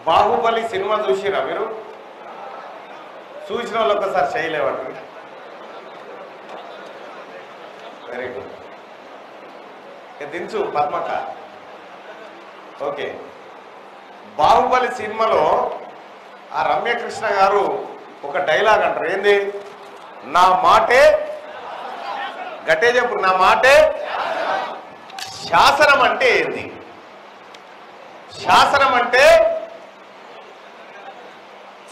Baahubali cinema చూసిరా మీరు? చూసిన వాళ్ళు ఒకసారి చేయలేవాడు. Very good. దించు పద్మక. ఓకే, బాహుబలి సినిమాలో ఆ రమ్యకృష్ణ గారు ఒక డైలాగ్ అంటారు, ఏంది? నా మాటే గట్టే చెప్పు, నా మాటే శాసనం. అంటే ఏంది శాసనం? అంటే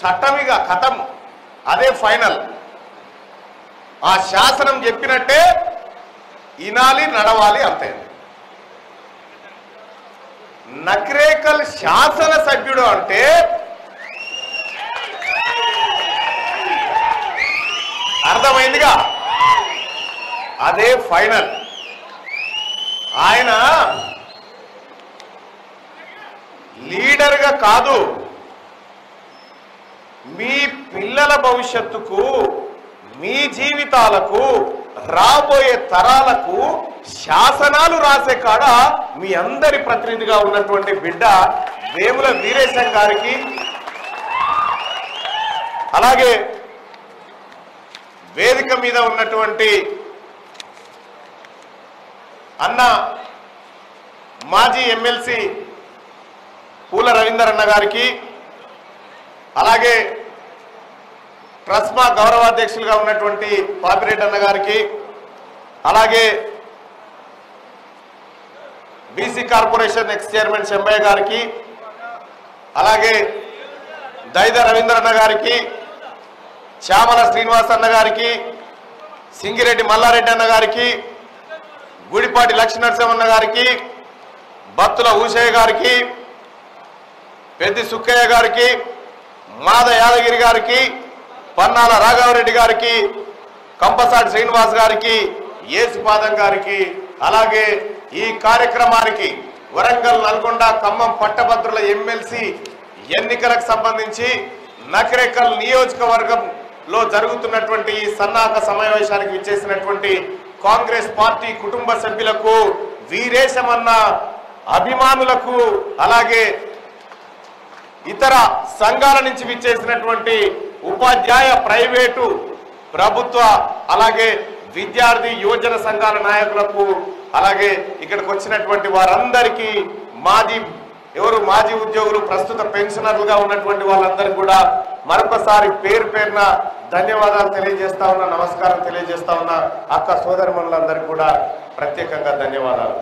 చట్టమిగా కథం, అదే ఫైనల్. ఆ శాసనం చెప్పినట్టే ఇనాలి, నడవాలి, అంతే. నక్రేకల్ శాసన సభ్యుడు అంటే అర్థమైందిగా, అదే ఫైనల్. ఆయన లీడర్గా కాదు, మీ పిల్లల భవిష్యత్తుకు, మీ జీవితాలకు, రాబోయే తరాలకు శాసనాలు రాసే కాడ మీ అందరి ప్రతినిధిగా ఉన్నటువంటి బిడ్డ వేముల వీరేశం గారికి, అలాగే వేదిక మీద ఉన్నటువంటి అన్న మాజీ ఎమ్మెల్సీ పూల రవీందర్ అన్న గారికి, అలాగే ట్రస్మా గౌరవాధ్యక్షులుగా ఉన్నటువంటి పాపిరెడ్డి అన్న గారికి, అలాగే BC corporation X chairman Shambaiah గారికి, అలాగే దైద రవీంద్ర అన్న గారికి, శ్యామల శ్రీనివాస్ అన్న గారికి, సింగిరెడ్డి మల్లారెడ్డి అన్న గారికి, గుడిపాటి లక్ష్మీనరసింహన్న గారికి, బత్తుల ఊషయ్య గారికి, పెద్ది సుక్కయ్య గారికి, మాద యాదగిరి గారికి, పన్నాల రాఘవరెడ్డి గారికి, కంపసాటి శ్రీనివాస్ గారికి, ఏసుపాదం గారికి, అలాగే ఈ కార్యక్రమానికి వరంగల్, నల్గొండ, ఖమ్మం పట్టభద్రుల ఎమ్మెల్సీ ఎన్నికలకు సంబంధించి నకరేకల్ నియోజకవర్గంలో జరుగుతున్నటువంటి ఈ సన్నాహక సమావేశానికి విచ్చేసినటువంటి కాంగ్రెస్ పార్టీ కుటుంబ సభ్యులకు, వీరేశమన్న అభిమానులకు, అలాగే ఇతర సంఘాల నుంచి విచ్చేసినటువంటి ఉపాధ్యాయ, ప్రైవేటు, ప్రభుత్వ, అలాగే విద్యార్థి యువజన సంఘాల నాయకులకు, అలాగే ఇక్కడికి వచ్చినటువంటి వారందరికీ, మాజీ ఉద్యోగులు, ప్రస్తుత పెన్షనర్లుగా ఉన్నటువంటి వాళ్ళందరికీ కూడా మరొకసారి పేరు పేరున ధన్యవాదాలు తెలియజేస్తా ఉన్నా, నమస్కారం తెలియజేస్తా ఉన్నా. అక్క సోదరిమణులందరికీ కూడా ప్రత్యేకంగా ధన్యవాదాలు.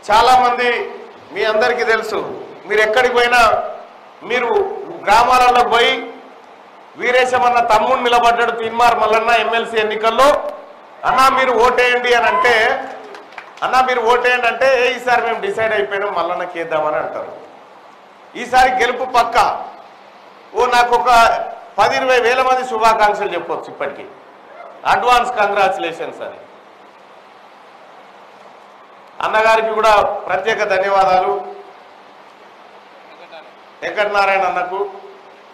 చాలా మంది, మీ అందరికీ తెలుసు, మీరు ఎక్కడికి పోయినా, మీరు గ్రామాలలో పోయి వీరేశమన్న తమ్ముడు నిలబడ్డాడు తీన్మార్ మల్లన్న ఎమ్మెల్సీ ఎన్నికల్లో, అన్నా మీరు ఓటేయండి అని అంటే, అన్నా మీరు ఓటేయండి అంటే, ఈసారి మేము డిసైడ్ అయిపోయినాం మల్లన్నకి వేద్దామని అంటారు. ఈసారి గెలుపు పక్క. నాకు ఒక 10-20 వేల మంది శుభాకాంక్షలు చెప్పవచ్చు ఇప్పటికీ, అడ్వాన్స్ కంగ్రాచులేషన్స్ అని. అన్నగారికి కూడా ప్రత్యేక ధన్యవాదాలు. వెంకటనారాయణ అన్నకు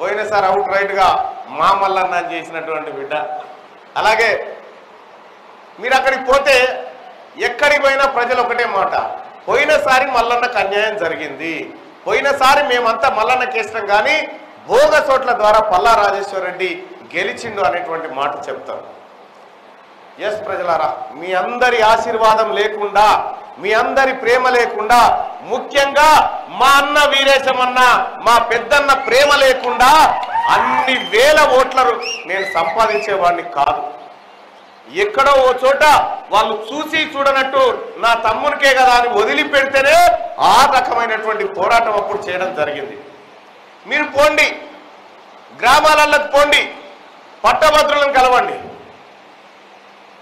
పోయినసారి అవుట్ రైట్గా మా మల్లన్న చేసినటువంటి బిడ్డ. అలాగే మీరు అక్కడికి పోతే ఎక్కడికి పోయినా ప్రజలు ఒకటే మాట, పోయినసారి మల్లన్నకు అన్యాయం జరిగింది, పోయినసారి మేమంతా మల్లన్నకి వేసినాం కానీ భోగసోట్ల ద్వారా పల్లా రాజేశ్వర రెడ్డి గెలిచిండు అనేటువంటి మాట చెప్తారు. ఎస్ ప్రజలారా, మీ అందరి ఆశీర్వాదం లేకుండా, మీ అందరి ప్రేమ లేకుండా, ముఖ్యంగా మా అన్న వీరేశమన్న, మా పెద్దన్న ప్రేమ లేకుండా అన్ని వేల ఓట్లను నేను సంపాదించేవాడిని కాదు. ఎక్కడో ఓ చోట వాళ్ళు చూసి చూడనట్టు నా తమ్మునికే కదా అని వదిలిపెడితేనే ఆ రకమైనటువంటి పోరాటం అప్పుడు చేయడం జరిగింది. మీరు పోండి, గ్రామాలకు పోండి, పట్టభద్రులను కలవండి.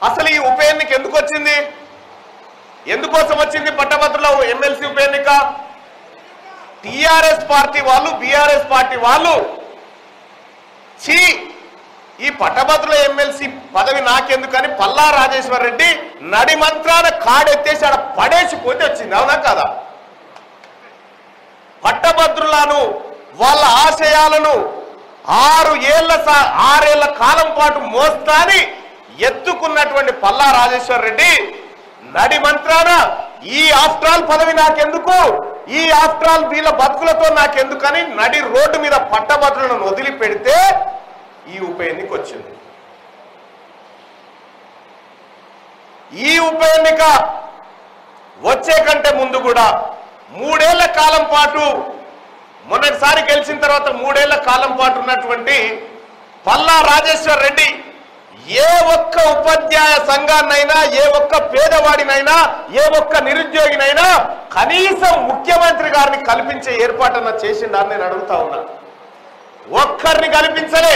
అసలు ఈ ఉప ఎన్నిక ఎందుకు వచ్చింది? ఎందుకోసం వచ్చింది పట్టభద్రుల ఎమ్మెల్సీ ఉప ఎన్నిక? టిఆర్ఎస్ పార్టీ వాళ్ళు, బీఆర్ఎస్ పార్టీ వాళ్ళు ఈ పట్టభద్రుల ఎమ్మెల్సీ పదవి నాకెందుకని పల్లా రాజేశ్వర రెడ్డి నడి మంత్రాన కాడెత్తేసి ఆడ పడేసిపోతే వచ్చింది. అవునా కాదా? పట్టభద్రులను, వాళ్ళ ఆశయాలను 6 ఏళ్ల కాలం పాటు మోస్తాని ఎత్తుకున్నటువంటి పల్లా రాజేశ్వర రెడ్డి నడి మంత్రాన ఈ ఆఫ్టర్ ఆల్ పదవి నాకెందుకు, ఈ ఆఫ్టర్ ఆల్ వీళ్ళ బతుకులతో నాకెందుకని నడి రోడ్డు మీద పట్టభద్రులను వదిలిపెడితే ఈ ఉప ఎన్నిక వచ్చింది. ఈ ఉప ఎన్నిక వచ్చే కంటే ముందు కూడా 3 ఏళ్ల కాలం పాటు, మొన్నటిసారి గెలిచిన తర్వాత 3 ఏళ్ల కాలం పాటు ఉన్నటువంటి పల్లా రాజేశ్వర్ రెడ్డి ఏ ఒక్క ఉపాధ్యాయ సంఘాన్నైనా, ఏ ఒక్క పేదవాడినైనా, ఏ ఒక్క నిరుద్యోగినైనా కనీసం ముఖ్యమంత్రి గారిని కల్పించే ఏర్పాటన్నా చేసిండాన్ని నేను అడుగుతా ఉన్నా. ఒక్కరిని కల్పించలే.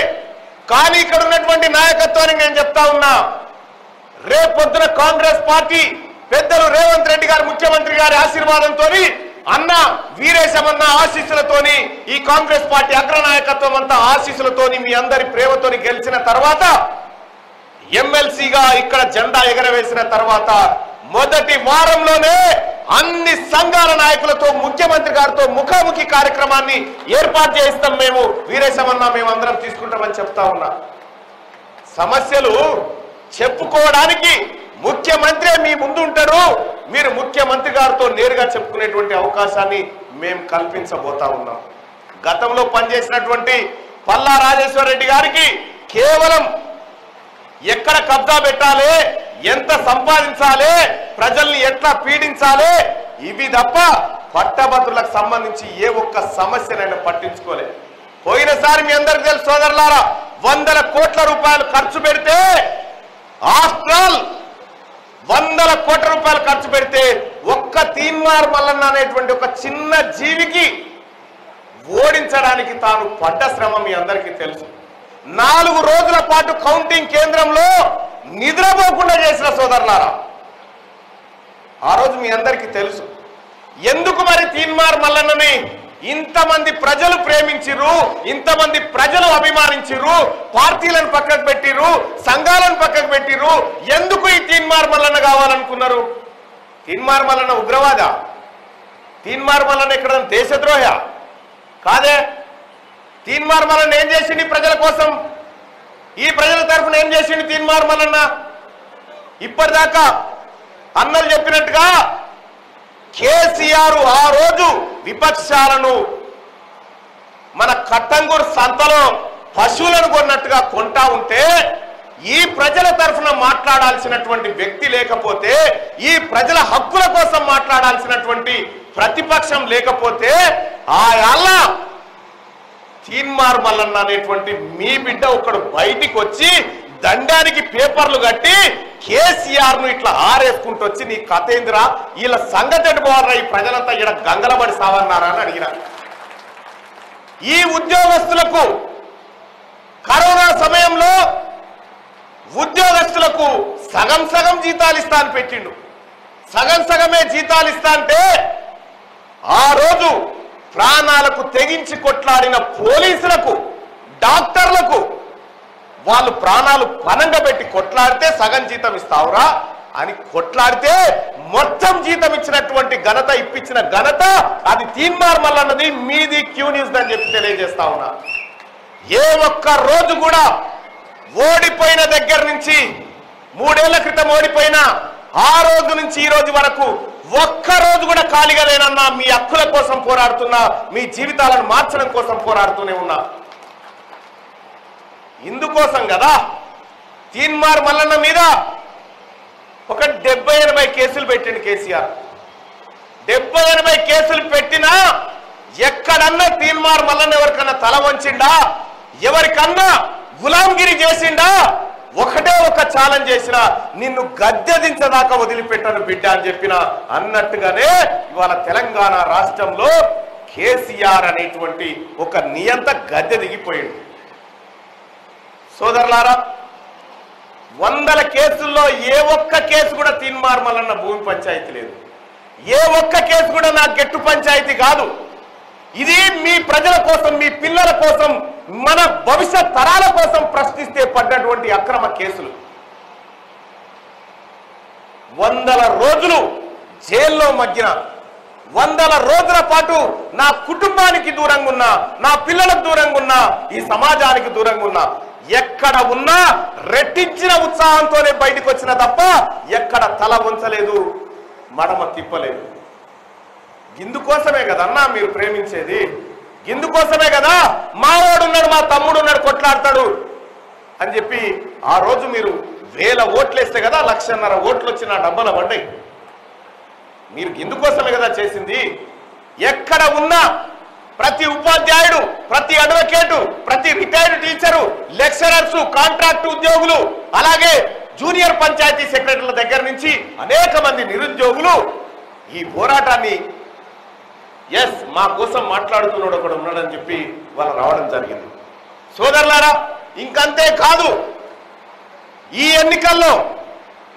కానీ ఇక్కడ ఉన్నటువంటి నాయకత్వానికి నేను చెప్తా ఉన్నా, రేపొద్దున కాంగ్రెస్ పార్టీ పెద్దలు రేవంత్ రెడ్డి గారు ముఖ్యమంత్రి గారి ఆశీర్వాదంతో, అన్న వీరేశమన్న ఆశీస్సులతోని, ఈ కాంగ్రెస్ పార్టీ అగ్రనాయకత్వం అంతా ఆశీస్సులతోని, మీ అందరి ప్రేమతోని గెలిచిన తర్వాత, ఎమ్మెల్సీగా ఇక్కడ జెండా ఎగరవేసిన తర్వాత మొదటి వారంలోనే అన్ని సంఘాల నాయకులతో ముఖ్యమంత్రి గారితో ముఖాముఖి కార్యక్రమాన్ని ఏర్పాటు చేయిస్తాం. మేము వీరేశమన్న మేము అందరం తీసుకుంటామని చెప్తా ఉన్నా. సమస్యలు చెప్పుకోవడానికి ముఖ్యమంత్రి మీ ముందు ఉంటారు. మీరు ముఖ్యమంత్రి గారితో నేరుగా చెప్పుకునేటువంటి అవకాశాన్ని మేము కల్పించబోతా ఉన్నాం. గతంలో పనిచేసినటువంటి పల్లా రాజేశ్వర్ రెడ్డి గారికి కేవలం ఎక్కడ కబ్జా పెట్టాలి, ఎంత సంపాదించాలి, ప్రజల్ని ఎట్లా పీడించాలి, ఇవి తప్ప పట్టభద్రులకు సంబంధించి ఏ ఒక్క సమస్యనైనా పట్టించుకోలేదు. పోయినసారి మీ అందరికి తెలుసు సోదరులారా, 100 కోట్ల రూపాయలు ఖర్చు పెడితే, ఆఫ్టర్ ఆల్ 100 కోట్ల రూపాయలు ఖర్చు పెడితే ఒక్క తీన్మార్ మల్లన్న అనేటువంటి ఒక చిన్న జీవికి ఓడించడానికి తాను పడ్డ శ్రమ మీ అందరికీ తెలుసు. 4 రోజుల పాటు కౌంటింగ్ కేంద్రంలో నిద్రపోకుండా చేసిన సోదరులారా, ఆ రోజు మీ అందరికీ తెలుసు. ఎందుకు మరి తీన్మార్ మల్లన్నని ఇంతమంది ప్రజలు ప్రేమించిర్రు, ఇంతమంది ప్రజలు అభిమానించిర్రు, పార్టీలను పక్కకు పెట్టిర్రు, సంఘాలను పక్కకు పెట్టిర్రు, ఎందుకు ఈ తీన్మార్ మల్లన్న కావాలనుకున్నారు? తీన్మార్ మల్లన్న ఉగ్రవాద? తీన్మార్ మల్లన్న ఇక్కడ దేశద్రోహ కాదే. తీన్మార్ మల్లన్న ఏం చేసింది ప్రజల కోసం? ఈ ప్రజల తరఫున ఏం చేసింది తీన్మార్ మల్లన్న? ఇప్పటిదాకా అన్నలు చెప్పినట్టుగా కేసీఆర్ ఆ రోజు విపక్షాలను మన కట్టంగూరు సంతలో పశువులను కొన్నట్టుగా కొంటా ఉంటే, ఈ ప్రజల తరఫున మాట్లాడాల్సినటువంటి వ్యక్తి లేకపోతే, ఈ ప్రజల హక్కుల కోసం మాట్లాడాల్సినటువంటి ప్రతిపక్షం లేకపోతే, ఆయల్ల తీన్మార్ మల్లన్న అనేటువంటి మీ బిడ్డ ఒకడు బయటికి వచ్చి దండానికి పేపర్లు కట్టి కేసీఆర్ ను ఇట్లా ఆరేసుకుంటూ వచ్చి, నీ కథ ఏందిరా, వీళ్ళ సంగతి ఎట్టుకోవాలరా, ఈ ప్రజలంతా ఇక్కడ గంగలబడి సావన్నారా అని అడిగిన. ఈ ఉద్యోగస్తులకు కరోనా సమయంలో ఉద్యోగస్తులకు సగం సగం జీతాలు ఇస్తా అని పెట్టిండు. సగం సగమే జీతాలు ఇస్తా అంటే, ఆ రోజు ప్రాణాలకు తెగించి కొట్లాడిన పోలీసులకు, డాక్టర్లకు వాళ్ళు ప్రాణాలు పనంగా పెట్టి కొట్లాడితే సగం జీతం ఇస్తావురా అని కొట్లాడితే మొత్తం జీతం ఇచ్చినటువంటి ఘనత, ఇప్పించిన ఘనత అది తీన్మార్ మల్లన్నది, మీది క్యూ న్యూస్ అని చెప్పి తెలియజేస్తా ఉన్నా. ఏ ఒక్క రోజు కూడా ఓడిపోయిన దగ్గర నుంచి, 3 ఏళ్ల క్రితం ఓడిపోయిన ఆ రోజు నుంచి ఈ రోజు వరకు ఒక్క రోజు కూడా ఖాళీగా లేనన్నా, మీ హక్కుల కోసం పోరాడుతున్నా, మీ జీవితాలను మార్చడం కోసం పోరాడుతూనే ఉన్నా. ఇందుకోసం కదా తీన్మార్ మల్లన్న మీద ఒక 70-80 కేసులు పెట్టిండు కేసీఆర్. 70-80 కేసులు పెట్టినా ఎక్కడన్నా తీన్మార్ మల్లన్న ఎవరికన్నా తల వంచిండా, ఎవరికన్నా గులాంగిరి చేసిండా? ఒకటే ఒక ఛాలెంజ్ చేసిన, నిన్ను గద్దె దించదాకా వదిలిపెట్టను బిడ్డ అని చెప్పిన అన్నట్టుగానే ఇవాళ తెలంగాణ రాష్ట్రంలో కేసీఆర్ అనేటువంటి ఒక నియంత గద్దె దిగిపోయింది. సోదరులారా, 100 కేసుల్లో ఏ ఒక్క కేసు కూడా తీన్మార్ మల్లన్న భూమి పంచాయతీ లేదు. ఏ ఒక్క కేసు కూడా నా గెట్టు పంచాయతీ కాదు. ఇది మీ ప్రజల కోసం, మీ పిల్లల కోసం, మన భవిష్యత్ తరాల కోసం ప్రశ్నిస్తే పడ్డటువంటి అక్రమ కేసులు. 100 రోజులు జైల్లో మగ్గిన, 100 రోజుల పాటు నా కుటుంబానికి దూరంగా ఉన్నా, నా పిల్లలకు దూరంగా ఉన్నా, ఈ సమాజానికి దూరంగా ఉన్నా, ఎక్కడ ఉన్నా రెట్టించిన ఉత్సాహంతోనే బయటకు వచ్చిన తప్ప ఎక్కడ తల వంచలేదు, మడమ తిప్పలేదు. ఇందుకోసమే కదన్నా మీరు ప్రేమించేది, ఇందుకోసమే కదా మావాడు ఉన్నాడు మా తమ్ముడు ఉన్నాడు కొట్లాడతాడు అని చెప్పి ఆ రోజు మీరు 1000 ఓట్లేస్తే కదా 1,50,000 ఓట్లు వచ్చి నా డబ్బుల పడ్డాయి. మీరు ఇందుకోసమే కదా చేసింది. ఎక్కడ ఉన్నా ప్రతి ఉపాధ్యాయుడు, ప్రతి అడ్వకేటు, ప్రతి రిటైర్డ్ టీచరు, లెక్చరర్స్, కాంట్రాక్ట్ ఉద్యోగులు, అలాగే జూనియర్ పంచాయతీ సెక్రటరీల దగ్గర నుంచి అనేక మంది నిరుద్యోగులు ఈ పోరాటాన్ని మా కోసం మాట్లాడుతున్నాడు ఒకడు ఉన్నాడని చెప్పి వాళ్ళు రావడం జరిగింది. సోదరులారా, ఇంకంతే కాదు, ఈ ఎన్నికల్లో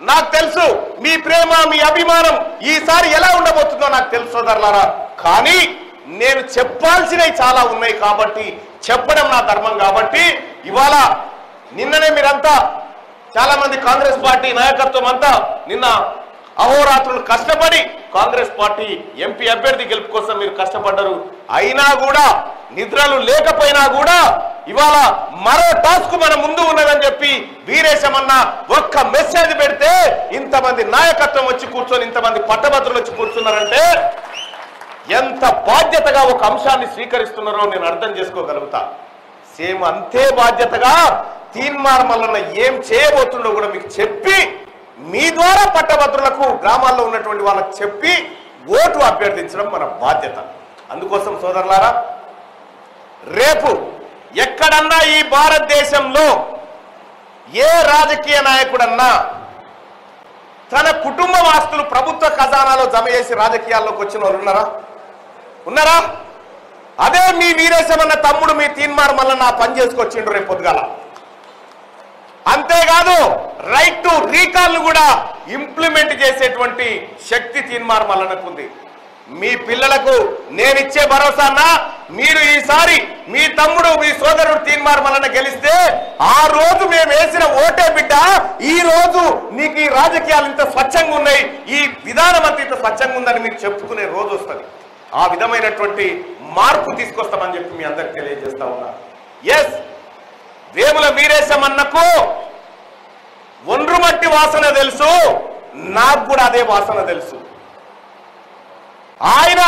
నాకు తెలుసు మీ ప్రేమ మీ అభిమానం ఈసారి ఎలా ఉండబోతుందో నాకు తెలుసు సోదరులారా. కానీ నేను చెప్పాల్సినవి చాలా ఉన్నాయి కాబట్టి చెప్పడం నా ధర్మం కాబట్టి ఇవాళ నిన్ననే మీరంతా చాలా మంది కాంగ్రెస్ పార్టీ నాయకత్వం అంతా నిన్న అహోరాత్రులు కష్టపడి కాంగ్రెస్ పార్టీ ఎంపీ అభ్యర్థి గెలుపు కోసం మీరు కష్టపడ్డారు. అయినా కూడా నిద్రలు లేకపోయినా కూడా ఇవాళ మరో టాస్క్ మన ముందు ఉన్నదని చెప్పి వీరేశమన్న ఒక్క మెసేజ్ పెడితే ఇంతమంది నాయకత్వం వచ్చి కూర్చొని ఇంతమంది పట్టభద్రులు వచ్చి కూర్చున్నారంటే ఎంత బాధ్యతగా ఒక అంశాన్ని స్వీకరిస్తున్నారో నేను అర్థం చేసుకోగలుగుతా. సేమ్ అంతే బాధ్యతగా తీన్మార్ మల్లన్న ఏం చేయబోతుండో కూడా మీకు చెప్పి మీ ద్వారా పట్టభద్రులకు గ్రామాల్లో ఉన్నటువంటి వాళ్ళకి చెప్పి ఓటు అభ్యర్థించడం మన బాధ్యత. అందుకోసం సోదరులారా, రేపు ఎక్కడన్నా ఈ భారతదేశంలో ఏ రాజకీయ నాయకుడన్నా తన కుటుంబ ఆస్తులు ప్రభుత్వ ఖజానాలో జమ చేసి రాజకీయాల్లోకి వచ్చిన వాళ్ళు ఉన్నారా? అదే మీ వీరేశమన్న తమ్ముడు మీ తీన్మార్ మల్లన్న పని చేసుకొచ్చిండ్రు రేపు పొద్దుగాల. అంతేకాదు రైట్ టు రీకాల్ కూడా ఇంప్లిమెంట్ చేసేటువంటి శక్తి తీన్మార్ మల్లన్నకు ఉంది. మీ పిల్లలకు నేనిచ్చే భరోసానా, మీరు ఈసారి మీ తమ్ముడు మీ సోదరుడు తీన్మార్ మల్లన్న గెలిస్తే ఆ రోజు మేము వేసిన ఓటే బిడ్డ ఈ రోజు నీకు ఈ రాజకీయాలు ఇంత స్వచ్ఛంగా ఉన్నాయి, ఈ విధానం అంత ఇంత స్వచ్ఛంగా ఉందని మీరు చెప్పుకునే రోజు వస్తుంది. ఆ విధమైనటువంటి మార్పు తీసుకొస్తామని చెప్పి మీ అందరికి తెలియజేస్తా ఉన్నా. వేముల వీరేశమన్నకు ఒండ్రుమట్టి వాసన తెలుసు, నాకు కూడా అదే వాసన తెలుసు. ఆయన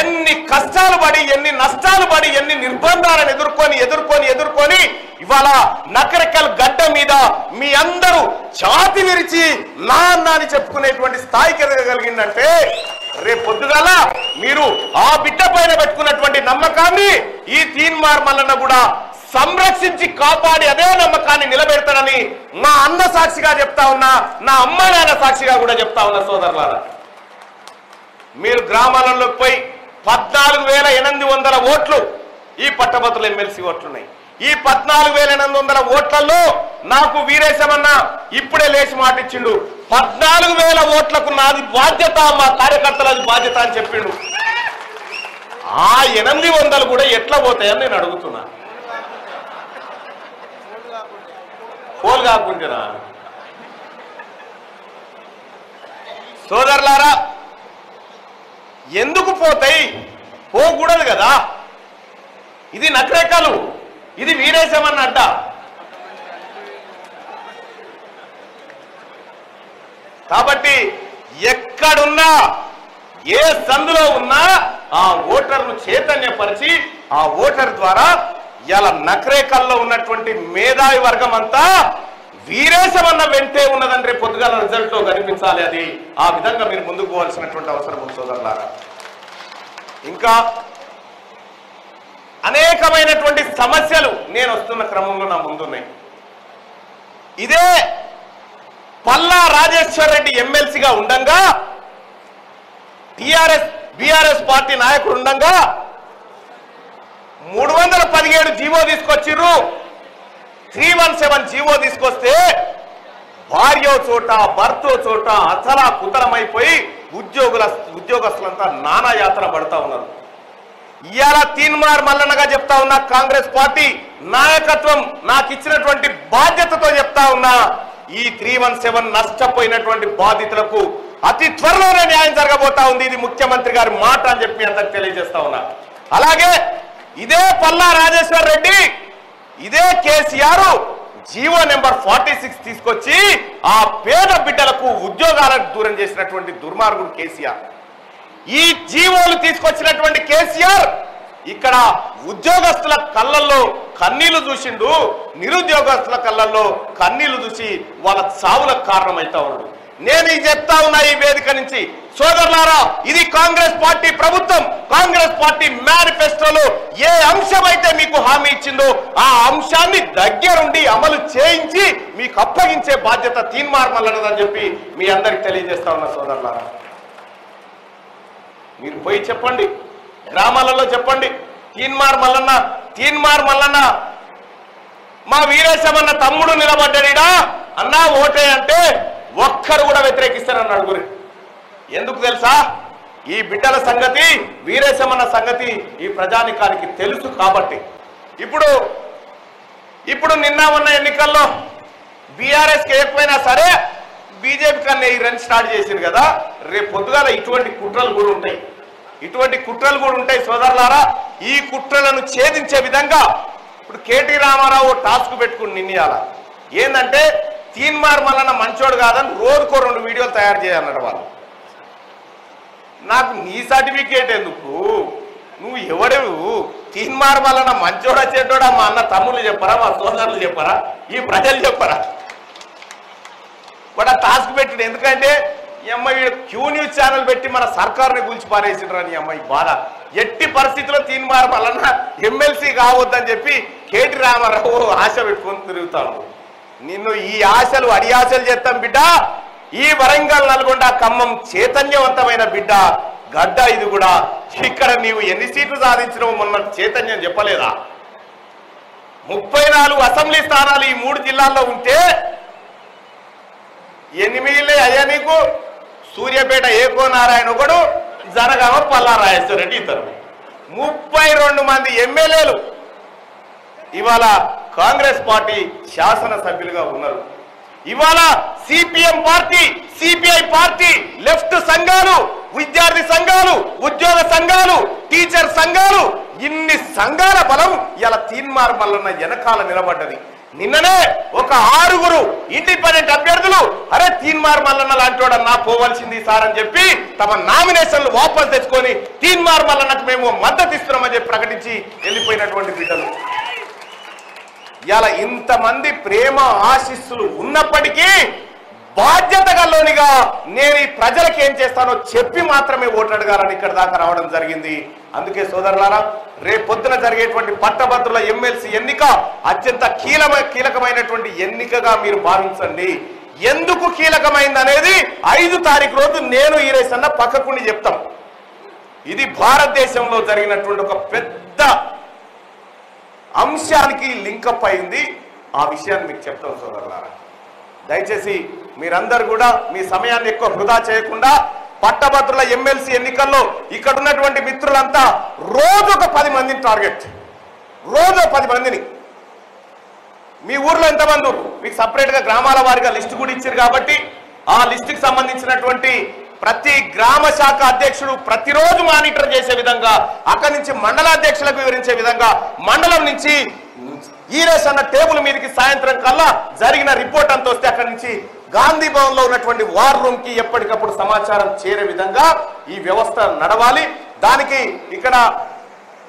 ఎన్ని కష్టాలు పడి ఎన్ని నష్టాలు పడి ఎన్ని నిర్బంధాలను ఎదుర్కొని ఇవాళ నకరకల్ గడ్డ మీద మీ అందరూ ఛాతి విరిచి నా అన్న అని చెప్పుకునేటువంటి స్థాయికి ఎదగలిగిందంటే రేపు పొద్దుగాల మీరు ఆ బిడ్డ పైన పెట్టుకున్నటువంటి నమ్మకాన్ని ఈ తీన్మార్ మల్లన్న కూడా సంరక్షించి కాపాడి అదే నమ్మకాన్ని నిలబెడతానని మా అన్న సాక్షిగా చెప్తా ఉన్నా, నా అమ్మ నాన్న సాక్షిగా కూడా చెప్తా ఉన్నా. సోదరులారా, మీరు గ్రామాలలోకి పోయి 14,800 ఓట్లు ఈ పట్టభద్రుల ఎమ్మెల్సీ ఓట్లున్నాయి. ఈ 14,800 ఓట్లలో నాకు వీరేశమన్న ఇప్పుడే లేచి మాటిచ్చిండు, 14,000 ఓట్లకు నాది బాధ్యత, మా కార్యకర్తలది బాధ్యత అని చెప్పిండు. ఆ 800 కూడా ఎట్లా పోతాయని నేను అడుగుతున్నా. పోలు కాకుంటేనా? సోదరులారా, ఎందుకు పోతాయి? పోకూడదు కదా. ఇది నకరేకాలు, ఇది వీరేశమన్నట్ట. కాబట్టి ఎక్కడున్నా ఏ సందులో ఉన్నా ఆ ఓటర్ను చైతన్యపరిచి ఆ ఓటర్ ద్వారా ఇలా నకరేకల్లో ఉన్నటువంటి మేధావి వర్గం అంతా వీరేశమన్న వెంటే ఉన్నదని రేపు పొద్దుగాల రిజల్ట్ లో కనిపించాలి. అది ఆ విధంగా మీరు ముందుకు పోవాల్సినటువంటి అవసరం ఉంది సోదరులారా. ఇంకా అనేకమైనటువంటి సమస్యలు నేను వస్తున్న క్రమంలో నా ముందున్నాయి. ఇదే పల్లా రాజేశ్వర్ రెడ్డి ఎమ్మెల్సీగా ఉండంగా బీఆర్ఎస్ పార్టీ నాయకుడు ఉండంగా 317 జీవో తీసుకొచ్చిర్రు. 317 జీవో తీసుకొస్తే భార్యో చోట భర్తో చోట అసలా కుతలమైపోయి ఉద్యోగస్తులంతా నానా యాత్ర పడతా ఉన్నారు. ఇవాళ తీన్మార్ మల్లన్నగా చెప్తా ఉన్నా, కాంగ్రెస్ పార్టీ నాయకత్వం నాకు ఇచ్చినటువంటి బాధ్యతతో చెప్తా ఉన్నా, ఈ 317 నష్టపోయినటువంటి బాధితులకు అతి త్వరలోనే న్యాయం జరగబోతా ఉంది. ఇది ముఖ్యమంత్రి గారి మాట అని చెప్పి అందరికి తెలియజేస్తా ఉన్నా. అలాగే ఇదే పల్లా రాజేశ్వర్ రెడ్డి, ఇదే కేసీఆర్ జీవో నెంబర్ 46 తీసుకొచ్చి ఆ పేద బిడ్డలకు ఉద్యోగాలకు దూరం చేసినటువంటి దుర్మార్గుడు కేసీఆర్. ఈ జీవోలు తీసుకొచ్చినటువంటి కేసీఆర్ ఇక్కడ ఉద్యోగస్తుల కళ్ళల్లో కన్నీళ్లు చూసిండు, నిరుద్యోగస్తుల కళ్ళల్లో కన్నీళ్లు చూసి వాళ్ళ చావులకు కారణమైతా ఉన్నాడు. నేను ఇది చెప్తా ఉన్నా ఈ వేదిక నుంచి, సోదరులారా, ఇది కాంగ్రెస్ పార్టీ ప్రభుత్వం. కాంగ్రెస్ పార్టీ మేనిఫెస్టోలో ఏ అంశం అయితే మీకు హామీ ఇచ్చిందో ఆ అంశాన్ని దగ్గరుండి అమలు చేయించి మీకు అప్పగించే బాధ్యత తీన్మార్ మల్లన్నదని చెప్పి మీ అందరికి తెలియజేస్తా ఉన్నా. సోదరులారా, మీరు పోయి చెప్పండి, గ్రామాలలో చెప్పండి, తీన్మార్ మల్లన్న మా వీరేశమన్న తమ్ముడు నిలబడ్డాడా అన్నా ఓటే అంటే ఒక్కరు కూడా వ్యతిరేకిస్తారని గురి. ఎందుకు తెలుసా? ఈ బిడ్డల సంగతి, వీరేశమన్న సంగతి ఈ ప్రజానికానికి తెలుసు కాబట్టి. ఇప్పుడు నిన్న ఉన్న ఎన్నికల్లో బీఆర్ఎస్కి ఎక్కువైనా సరే బీజేపీ కన్నా ఈ రన్ స్టార్ట్ చేసింది కదా, రేపు పొద్దుగాల ఇటువంటి కుట్రలు కూడా ఉంటాయి. సోదరులారా, ఈ కుట్రలను ఛేదించే విధంగా ఇప్పుడు కేటీ రామారావు టాస్క్ పెట్టుకుని నిన్నయాల ఏంటంటే తీన్మార్ మల్లన్న మంచోడు కాదని రోజుకో 2 వీడియోలు తయారు చేయాలన్నాడు వాళ్ళు. నాకు నీ సర్టిఫికేట్ ఎందుకు? నువ్వు ఎవడవు? తీన్మార్ మల్లన్న మంచోడా చెడ్డోడా మా అన్న తమ్ముళ్ళు చెప్పరా, మా సోదరులు చెప్పరా, ఈ ప్రజలు చెప్పరా? వాడు టాస్క్ పెట్టాడు. ఎందుకంటే ఈ అమ్మాయి క్యూ న్యూస్ ఛానల్ పెట్టి మన సర్కారుని గురించి పారేసిండ్రు అని అమ్మాయి బాధ. ఎట్టి పరిస్థితుల్లో తీన్మార్ మల్లన్న ఎమ్మెల్సీ కావద్దని చెప్పి కేటీ రామారావు ఆశ పెట్టుకొని తిరుగుతాడు. నిన్ను ఈ ఆశలు అడియాశలు చేస్తాం బిడ్డ. ఈ వరంగల్, నల్గొండ, ఖమ్మం చైతన్యవంతమైన బిడ్డ గడ్డ ఇది కూడా. ఇక్కడ నీవు ఎన్ని సీట్లు సాధించినావు మొన్న చైతన్యం చెప్పలేదా? 34 అసెంబ్లీ స్థానాలు ఈ 3 జిల్లాల్లో ఉంటే 8 అయ్యా నీకు. సూర్యాపేట ఏకో నారాయణ ఒకడు, జనగామ పల్లా రాజేశ్వర రెడ్డి ఇద్దరు, 32 మంది ఎమ్మెల్యేలు ఇవాళ కాంగ్రెస్ పార్టీ శాసనసభ్యులుగా ఉన్నారు. ఇవాళ CPM party, CPI party, left సంఘాలు, విద్యార్థి సంఘాలు, ఉద్యోగ సంఘాలు, టీచర్ సంఘాలు, ఇన్ని సంఘాల బలం ఇలా తీన్మార్ మల్లన్న వెనకాల నిలబడ్డది. నిన్ననే ఒక 6 ఇండిపెండెంట్ అభ్యర్థులు అరే తీన్మార్ మల్లన్న లాంటివాడన్నా పోవలసింది సార్ అని చెప్పి తమ నామినేషన్లు వాపసు తెచ్చుకొని తీన్మార్ మల్లన్నకు మేము మద్దతు ఇస్తున్నామని చెప్పి ప్రకటించి వెళ్ళిపోయినటువంటి బిడ్డలు. ఇలా ఇంతమంది ప్రేమ ఆశీస్సులు ఉన్నప్పటికీ బాధ్యత గల్లోనిగా నేను ఈ ప్రజలకు ఏం చేస్తానో చెప్పి మాత్రమే ఓట్లు అడగాలని ఇక్కడ దాకా రావడం జరిగింది. అందుకే సోదరులారా, రేపు పొద్దున జరిగేటువంటి పట్టభద్రుల ఎమ్మెల్సీ ఎన్నిక అత్యంత కీలకమైనటువంటి ఎన్నికగా మీరు భావించండి. ఎందుకు కీలకమైంది అనేది 5 తారీఖు రోజు నేను ఈ రేసన్న పక్కకుండి చెప్తాం. ఇది భారతదేశంలో జరిగినటువంటి ఒక పెద్ద అంశానికి లింకప్ అయింది. ఆ విషయాన్ని మీకు చెప్తాం సోదరులారా. దయచేసి మీరందరూ కూడా మీ సమయాన్ని ఎక్కువ వృధా చేయకుండా పట్టభద్రుల ఎమ్మెల్సీ ఎన్నికల్లో ఇక్కడ ఉన్నటువంటి మిత్రులంతా రోజు ఒక 10 మందిని టార్గెట్, రోజు 10 మందిని. మీ ఊర్లో ఎంతమంది మీకు సపరేట్గా గ్రామాల వారిగా లిస్టు కూడా ఇచ్చారు కాబట్టి ఆ లిస్టుకి సంబంధించినటువంటి ప్రతి గ్రామ శాఖ అధ్యక్షుడు ప్రతిరోజు మానిటర్ చేసే విధంగా, అక్కడి నుంచి మండలాధ్యక్షులకు వివరించే విధంగా, మండలం నుంచి ఈరేస్ అన్న టేబుల్ మీదకి సాయంత్రం కల్లా జరిగిన రిపోర్ట్ అంతా వస్తే అక్కడి నుంచి గాంధీ భవన్ లో ఉన్నటువంటి వార్ రూమ్ కి ఎప్పటికప్పుడు సమాచారం చేరే విధంగా ఈ వ్యవస్థ నడవాలి. దానికి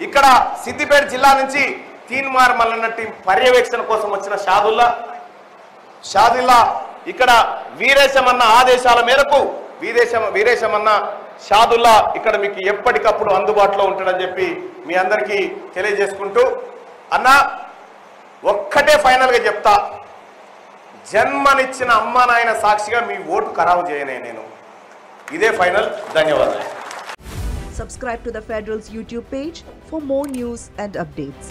ఇక్కడ సిద్దిపేట జిల్లా నుంచి తీన్మార్ మల్లన్న టీం పర్యవేక్షణ కోసం వచ్చిన షాదుల్లా ఇక్కడ వీరేశమన్న ఆదేశాల మేరకు వీరేశమన్న షాదుల్లా ఇక్కడ మీకు ఎప్పటికప్పుడు అందుబాటులో ఉంటాడని చెప్పి మీ అందరికీ తెలియజేసుకుంటూ, అన్న ఒక్కటే ఫైనల్ గా చెప్తా, జన్మనిచ్చిన అమ్మ నాయన సాక్షిగా మీ ఓటు ఖరాబు చేయనే నేను. ఇదే ఫైనల్. ధన్యవాదాలు. Subscribe to the Federal's YouTube page for more news and updates.